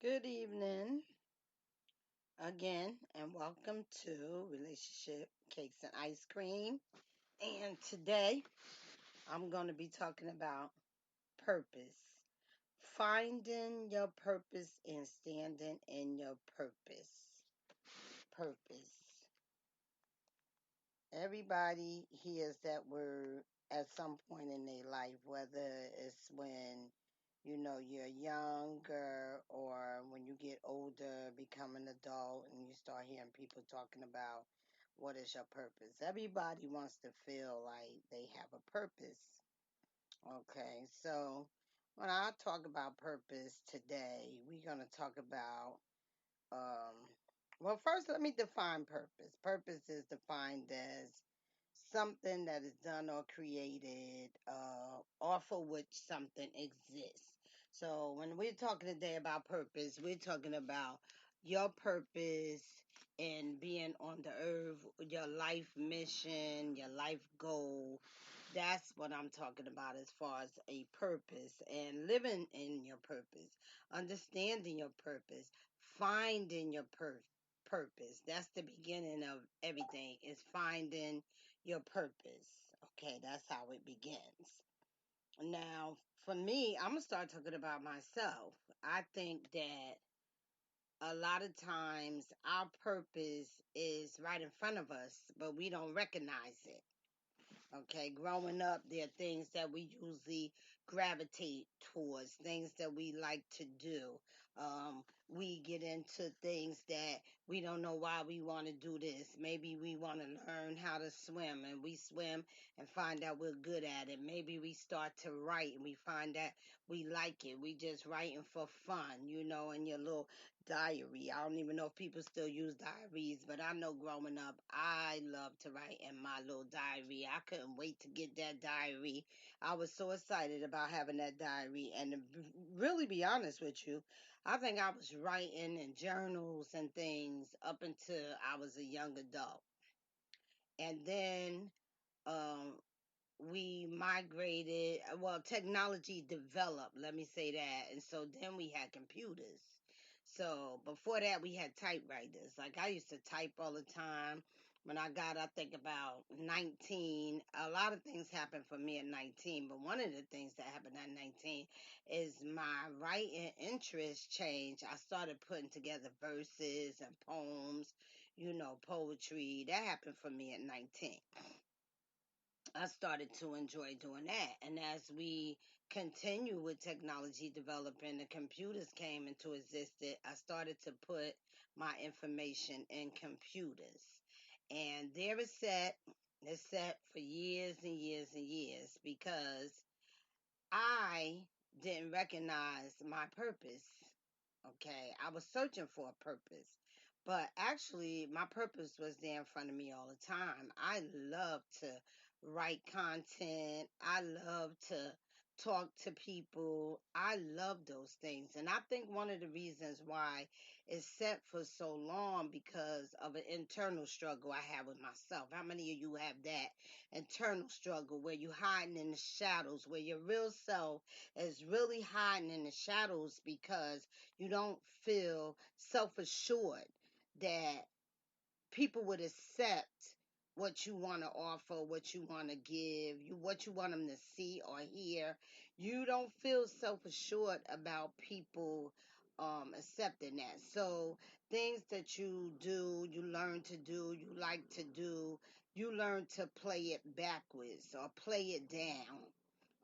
Good evening again, and welcome to Relationship Cakes and Ice Cream. And today I'm going to be talking about purpose. Finding your purpose and standing in your purpose. Purpose. Everybody hears that word at some point in their life, whether it's when you're younger or when you get older, become an adult, and you start hearing people talking about what is your purpose. Everybody wants to feel like they have a purpose. Okay, so when I talk about purpose today, we're going to talk about um, well, first, let me define purpose. Purpose is defined as something that is done or created off of which something exists. So, when we're talking today about purpose, we're talking about your purpose and being on the earth, your life mission, your life goal. That's what I'm talking about as far as a purpose and living in your purpose, understanding your purpose, finding your purpose. That's the beginning of everything, is finding your purpose. Okay, that's how it begins. Now, for me, I'm going to start talking about myself. I think that a lot of times our purpose is right in front of us, but we don't recognize it. Okay, growing up, there are things that we usually gravitate towards, things that we like to do. We get into things that we don't know why we want to do this. Maybe we want to learn how to swim, and we swim and find out we're good at it. Maybe we start to write and we find that we like it. We just writing for fun, in your little diary. I don't even know if people still use diaries, but I know growing up, I love to write in my little diary. I couldn't wait to get that diary. I was so excited about having that diary. And to really be honest with you, I think I was writing in journals and things up until I was a young adult. And then um, we migrated, well, technology developed, let me say that. And so then we had computers. So before that, we had typewriters. Like, I used to type all the time. When I got, I think, about 19, a lot of things happened for me at 19. But one of the things that happened at 19 is my writing interest changed. I started putting together verses and poems, poetry. That happened for me at 19. I started to enjoy doing that. And as we continue with technology developing, the computers came into existence. I started to put my information in computers. And there it's set for years and years and years because I didn't recognize my purpose. Okay, I was searching for a purpose, but actually, my purpose was there in front of me all the time. I love to write content, I love to talk to people. I love those things, and I think one of the reasons why it's set for so long because of an internal struggle I have with myself. How many of you have that internal struggle where you're hiding in the shadows, where your real self is really hiding in the shadows because you don't feel self assured that people would accept what you want to offer, what you want to give, what you want them to see or hear. You don't feel self assured about people accepting that. So things that you do, you learn to do, you like to do, you learn to play it backwards or play it down.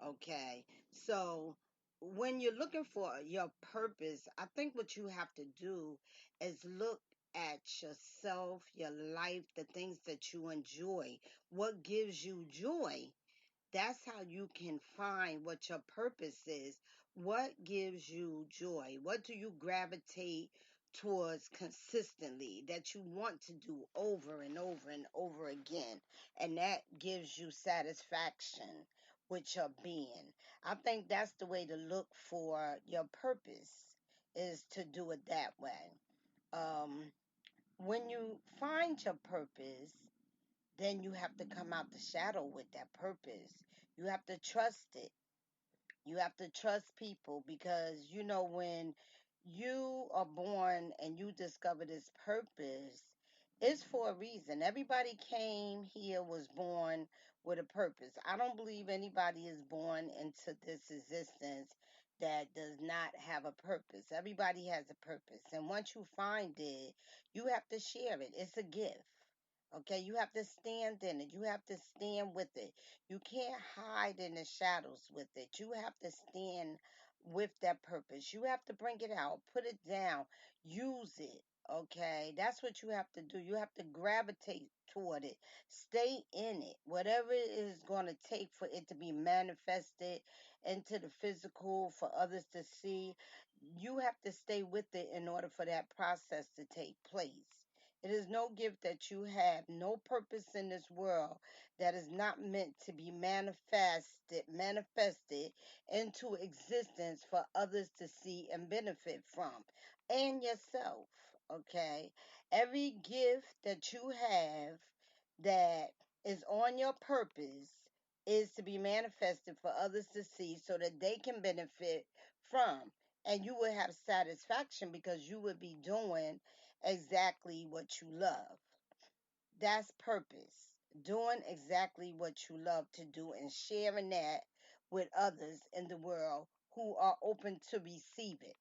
Okay. So when you're looking for your purpose, I think what you have to do is look at yourself, your life, the things that you enjoy, what gives you joy. That's how you can find what your purpose is. What gives you joy? What do you gravitate towards consistently that you want to do over and over and over again? And that gives you satisfaction with your being. I think that's the way to look for your purpose, is to do it that way. Um, when you find your purpose, then you have to come out the shadow with that purpose. You have to trust it. You have to trust people because when you are born and you discover this purpose, it's for a reason. Everybody came here, was born with a purpose. I don't believe anybody is born into this existence that does not have a purpose. Everybody has a purpose. And once you find it, you have to share it. It's a gift. Okay, you have to stand in it. You have to stand with it. You can't hide in the shadows with it. You have to stand with that purpose. You have to bring it out, put it down, use it. Okay, that's what you have to do. You have to gravitate toward it, stay in it, whatever it is going to take for it to be manifested into the physical for others to see. You have to stay with it in order for that process to take place. It is no gift that you have, no purpose in this world that is not meant to be manifested into existence for others to see and benefit from, and yourself. Okay, every gift that you have that is on your purpose is to be manifested for others to see so that they can benefit from, and you will have satisfaction because you would be doing exactly what you love. That's purpose. Doing exactly what you love to do and sharing that with others in the world who are open to receive it.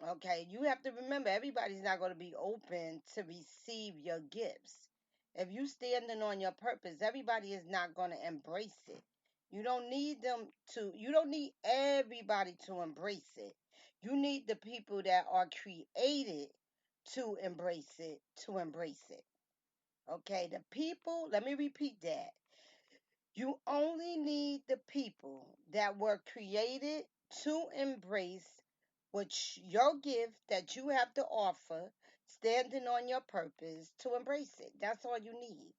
Okay, you have to remember everybody's not going to be open to receive your gifts. If you standing on your purpose, everybody is not going to embrace it. You don't need everybody to embrace it. You need the people that are created to embrace it. Okay, the people, let me repeat that. You only need the people that were created to embrace your gift that you have to offer, standing on your purpose to embrace it. That's all you need.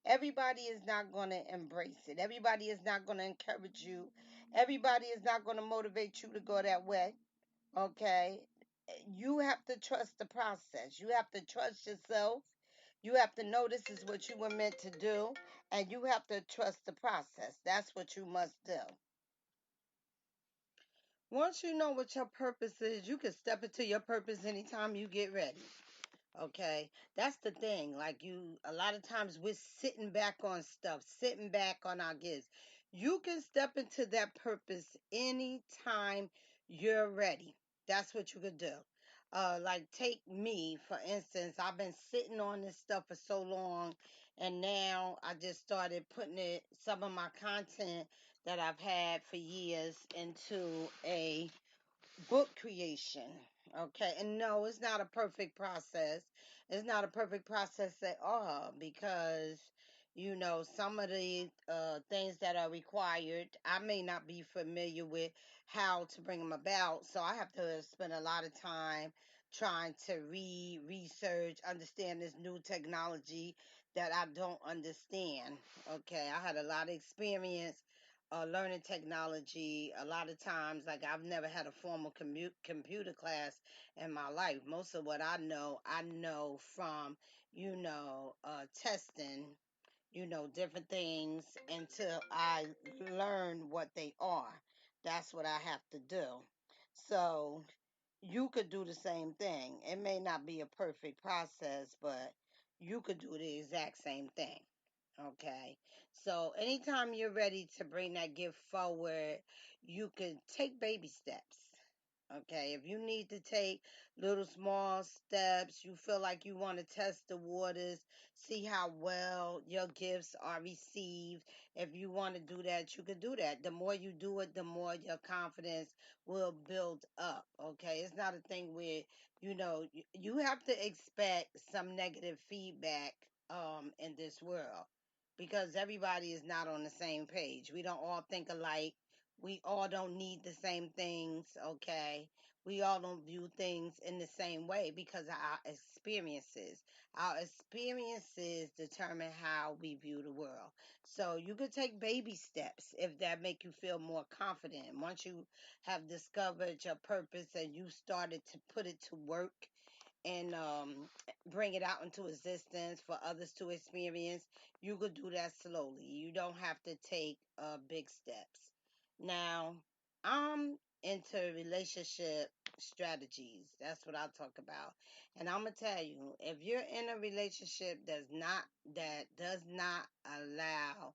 Everybody is not going to embrace it. Everybody is not going to encourage you. Everybody is not going to motivate you to go that way. Okay? You have to trust the process. You have to trust yourself. You have to know this is what you were meant to do, and you have to trust the process. That's what you must do. Once you know what your purpose is, you can step into your purpose anytime you get ready. Okay, that's the thing. Like a lot of times we're sitting back on stuff, sitting back on our gifts. You can step into that purpose anytime you're ready. That's what you could do. Like take me, for instance, I've been sitting on this stuff for so long, and now I just started putting some of my content that I've had for years into a book creation. Okay, and no, it's not a perfect process. It's not a perfect process at all because some of the things that are required I may not be familiar with how to bring them about, so I have to spend a lot of time trying to research, understand this new technology that I don't understand. Okay, I had a lot of experience learning technology. A lot of times, like I've never had a formal computer class in my life. Most of what I know from, testing, different things until I learn what they are. That's what I have to do. So you could do the same thing. It may not be a perfect process, but you could do the exact same thing. Okay. So anytime you're ready to bring that gift forward, you can take baby steps. Okay, if you need to take little small steps, you feel like you want to test the waters, see how well your gifts are received. If you want to do that, you can do that. The more you do it, the more your confidence will build up. Okay, it's not a thing where you have to expect some negative feedback in this world because everybody is not on the same page. We don't all think alike. We all don't need the same things, okay? We all don't view things in the same way because of our experiences. Our experiences determine how we view the world. So you could take baby steps if that make you feel more confident. Once you have discovered your purpose and you started to put it to work and bring it out into existence for others to experience, you could do that slowly. You don't have to take big steps. Now, I'm into relationship strategies. That's what I talk about. And I'm gonna tell you, if you're in a relationship that does not allow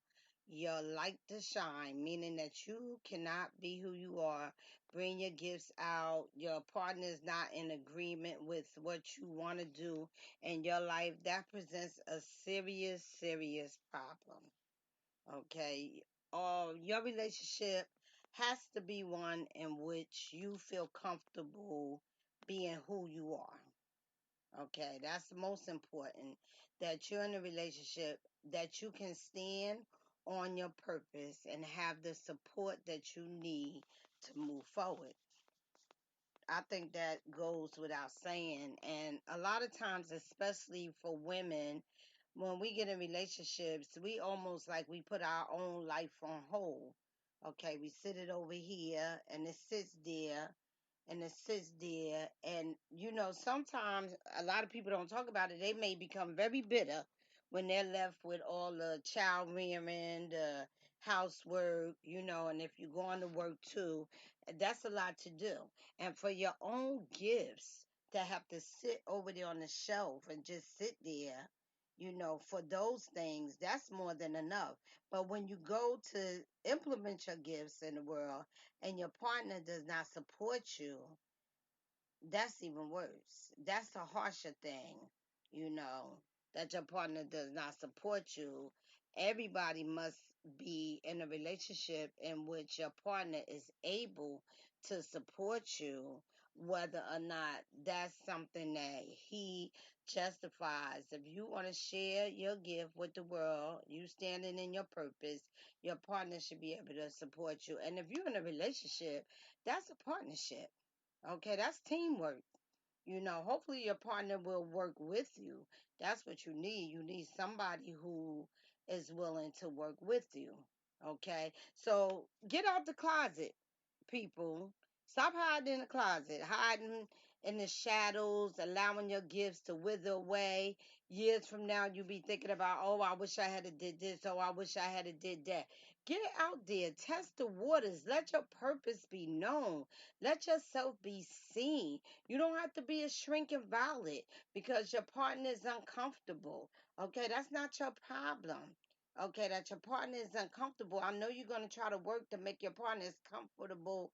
your light to shine, meaning that you cannot be who you are, bring your gifts out, your partner is not in agreement with what you want to do in your life, that presents a serious, serious problem. Okay. Your relationship has to be one in which you feel comfortable being who you are. Okay. That's the most important. That you're in a relationship that you can stand on your purpose and have the support that you need to move forward. I think that goes without saying. And a lot of times, especially for women, when we get in relationships, we almost like we put our own life on hold. Okay, we sit it over here and it sits there and it sits there. And, sometimes a lot of people don't talk about it. They may become very bitter when they're left with all the child rearing, the housework, and if you're going to work too, that's a lot to do. And for your own gifts to have to sit over there on the shelf and just sit there, for those things, that's more than enough. But when you go to implement your gifts in the world and your partner does not support you, that's even worse. That's a harsher thing, you know, that your partner does not support you. Everybody must be in a relationship in which your partner is able to support you, whether or not that's something that he justifies. If you want to share your gift with the world, you standing in your purpose, your partner should be able to support you. And if you're in a relationship, that's a partnership. Okay, that's teamwork. Hopefully your partner will work with you. That's what you need. You need somebody who is willing to work with you. Okay, so get out the closet, people. Stop hiding in the closet, hiding in the shadows, allowing your gifts to wither away. Years from now, you'll be thinking about, oh, I wish I had a did this. Oh, I wish I had a did that. Get out there, test the waters. Let your purpose be known. Let yourself be seen. You don't have to be a shrinking violet because your partner is uncomfortable. Okay, that's not your problem. Okay, that your partner is uncomfortable. I know you're going to try to work to make your partner as comfortable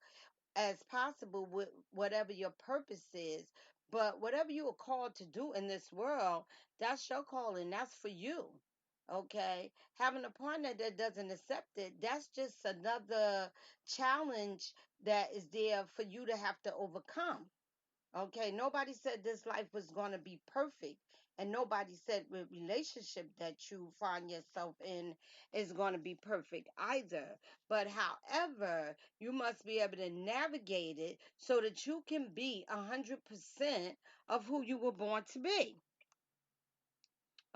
as possible with whatever your purpose is. But whatever you are called to do in this world, that's your calling. That's for you. Okay. Having a partner that doesn't accept it, that's just another challenge that is there for you to have to overcome. Okay, nobody said this life was going to be perfect, and nobody said the relationship that you find yourself in is going to be perfect either. But however, you must be able to navigate it so that you can be 100% of who you were born to be.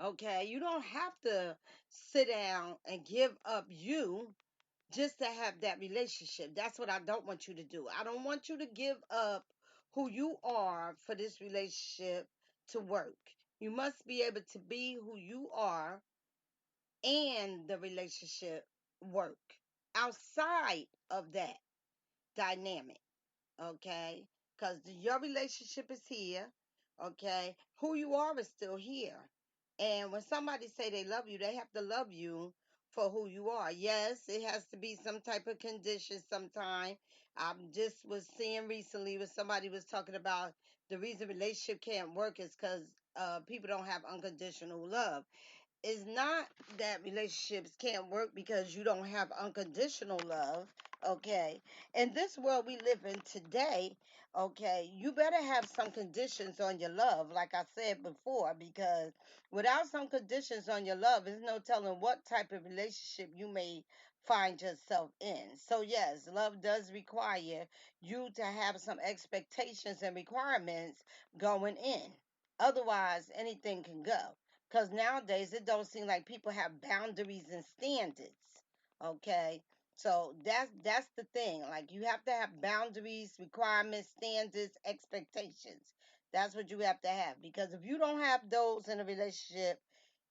Okay, you don't have to sit down and give up you just to have that relationship. That's what I don't want you to do. I don't want you to give up who you are for this relationship to work. You must be able to be who you are and the relationship work outside of that dynamic. Okay, because your relationship is here. Okay, who you are is still here. And when somebody say they love you, they have to love you for who you are. Yes, it has to be some type of condition sometime. I just was seeing recently when somebody was talking about the reason relationship can't work is because people don't have unconditional love. It's not that relationships can't work because you don't have unconditional love. Okay, in this world we live in today, okay, you better have some conditions on your love, like I said before, because without some conditions on your love, there's no telling what type of relationship you may find yourself in. So yes, love does require you to have some expectations and requirements going in. Otherwise anything can go, because nowadays it don't seem like people have boundaries and standards. Okay. So that's the thing. Like you have to have boundaries, requirements, standards, expectations. That's what you have to have. Because if you don't have those in a relationship,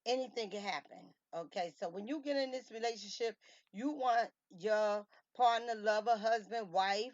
anything can happen. Okay. So when you get in this relationship, you want your partner, lover, husband, wife,